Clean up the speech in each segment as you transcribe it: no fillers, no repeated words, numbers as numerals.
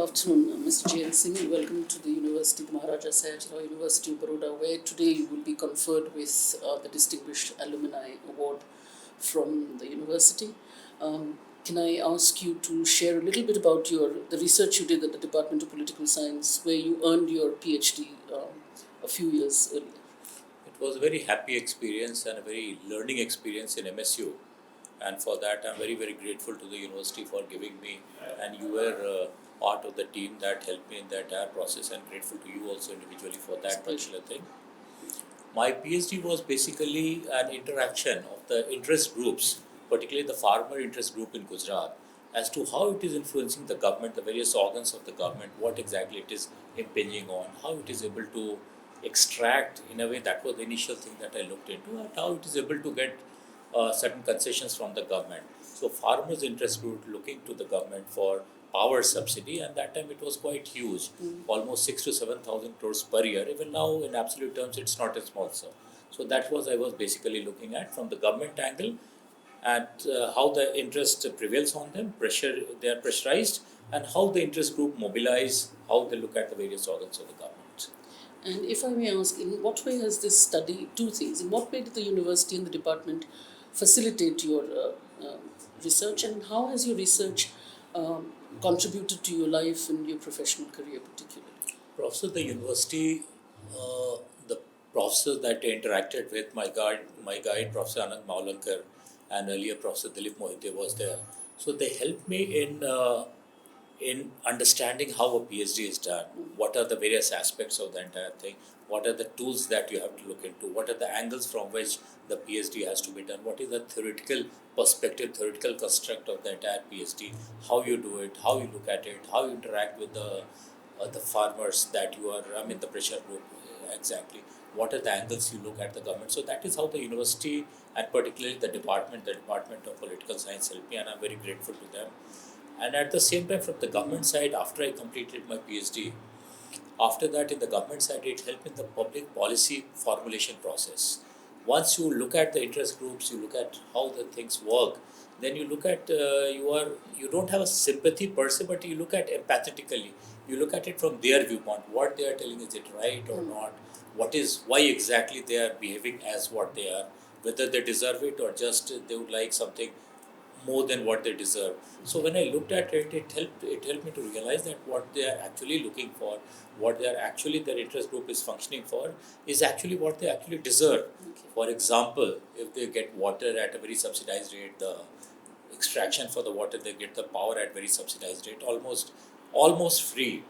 afternoon, Mr. J. N. Singh, and welcome to the University, the Maharaja Sayajirao University of Baroda, where today you will be conferred with the Distinguished Alumni Award from the university. Can I ask you to share a little bit about the research you did at the Department of Political Science, where you earned your PhD a few years earlier? It was a very happy experience and a very learning experience in MSU. And for that, I'm very, very grateful to the university for giving me. And you were part of the team that helped me in the entire process, and grateful to you also individually for that particular thing. My PhD was basically an interaction of the interest groups, particularly the farmer interest group in Gujarat, as to how it is influencing the government, the various organs of the government, what exactly it is impinging on, how it is able to extract, in a way, that was the initial thing that I looked into, and how it is able to get certain concessions from the government. So farmers interest group looking to the government for power subsidy, and that time it was quite huge, almost 6 to 7,000 crores per year. Even now, in absolute terms, it's not a small sum. So that was I was basically looking at from the government angle, and how the interest prevails on them, they are pressurized, and how the interest group mobilize, how they look at the various organs of the government. And if I may ask, in what way has this study, two things, in what way did the university and the department facilitate your research, and how has your research contributed to your life and your professional career particularly? Professor, the university, the professors that I interacted with, my guide, Professor Anand Maulankar, and earlier Professor Dilip Mohite was there. So they helped me in understanding how a PhD is done, what are the various aspects of the entire thing, what are the tools that you have to look into, what are the angles from which the PhD has to be done, what is the theoretical perspective, theoretical construct of the entire PhD, how you do it, how you look at it, how you interact with the farmers that you are, the pressure group, exactly. What are the angles you look at the government? So that is how the university, and particularly the Department of Political Science helped me, and I'm very grateful to them. And at the same time, from the government side, after I completed my PhD, after that, in the government side, it helped in the public policy formulation process. Once you look at the interest groups, you look at how the things work, then you look at you don't have a sympathy per se, but you look at empathetically. You look at it from their viewpoint. What they are telling, is it right or not? Why exactly they are behaving as what they are? Whether they deserve it, or just they would like something more than what they deserve. So when I looked at it, it helped me to realize that what they are actually looking for, what they are actually their interest group is functioning for, is actually what they actually deserve. Okay. For example, if they get water at a very subsidized rate, the extraction for the water, they get the power at very subsidized rate, almost free.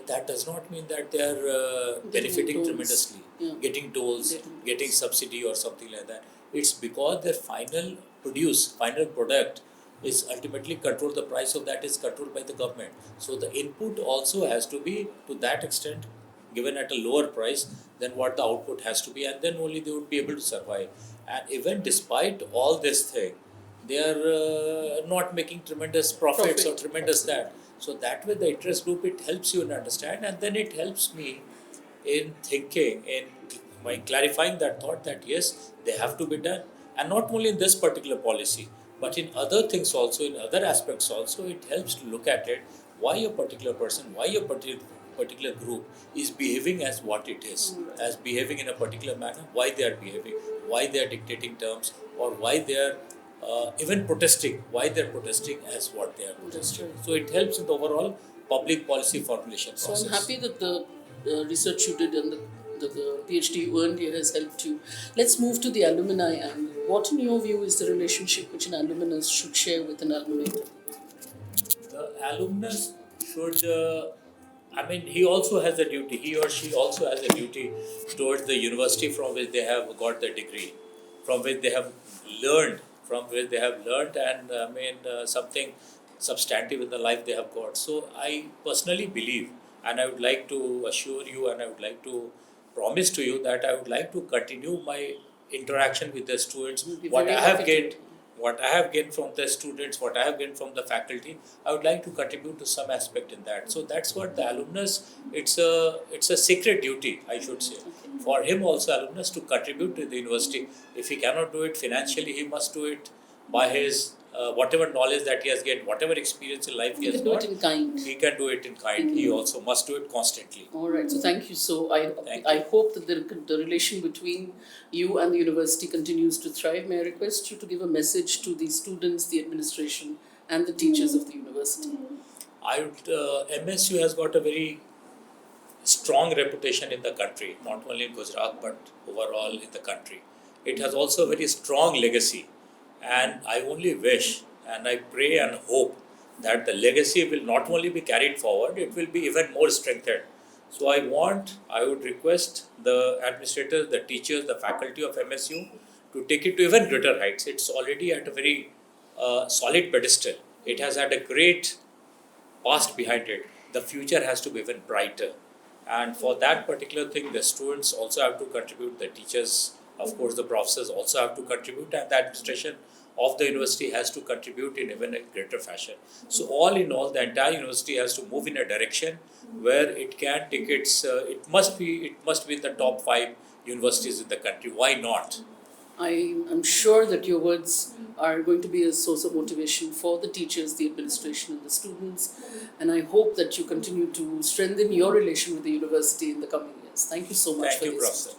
That does not mean that they are benefiting tremendously, getting tolls, getting subsidy or something like that. It's because their final product is ultimately controlled. The price of that is controlled by the government. So the input also has to be, to that extent, given at a lower price than what the output has to be, and then only they would be able to survive. And even despite all this thing, they are not making tremendous profits or tremendous that. So that way, the interest group, it helps you to understand, and then it helps me in thinking, by clarifying that thought that yes, they have to be done, and not only in this particular policy, but in other things also, in other aspects also. It helps to look at it, why a particular person, why a particular group is behaving as what it is, as behaving in a particular manner, why they are behaving, why they are dictating terms, or why they are even protesting, why they are protesting as what they are protesting. So it helps in the overall public policy formulation process. So I'm happy that the research you did and the PhD you earned here has helped you. Let's move to the alumni angle. What, in your view, is the relationship which an alumnus should share with an alumni? The alumnus should, he also has a duty, he or she also has a duty towards the university from which they have got the degree, from which they have learned, and something substantive in the life they have got. So I personally believe, and I would like to assure you, and I would like to promise to you that I would like to continue my interaction with the students. What I have gained from the students, what I have gained from the faculty, I would like to contribute to some aspect in that. So that's what the alumnus, it's a sacred duty, I should say. For him also, alumnus, to contribute to the university. If he cannot do it financially, he must do it by his whatever knowledge that he has gained, whatever experience in life he You has can do it got, in kind. he can do it in kind. He also must do it constantly. All right. So thank you. So Thank I you. hope that the relation between you and the university continues to thrive. May I request you to give a message to the students, the administration, and the teachers of the university? MSU has got a very strong reputation in the country, not only in Gujarat but overall in the country. It has also a very strong legacy, and I only wish and I pray and hope that the legacy will not only be carried forward, it will be even more strengthened. So I would request the administrators, the teachers, the faculty of MSU to take it to even greater heights. It's already at a very solid pedestal. It has had a great past behind it. The future has to be even brighter. And for that particular thing, the students also have to contribute, the teachers, of course, the professors also have to contribute, and the administration of the university has to contribute in even a greater fashion. So, all in all, the entire university has to move in a direction where it can take its. It must be in the top 5 universities in the country. Why not? I am sure that your words are going to be a source of motivation for the teachers, the administration, and the students. And I hope that you continue to strengthen your relation with the university in the coming years. Thank you so much Thank for you, this. Professor.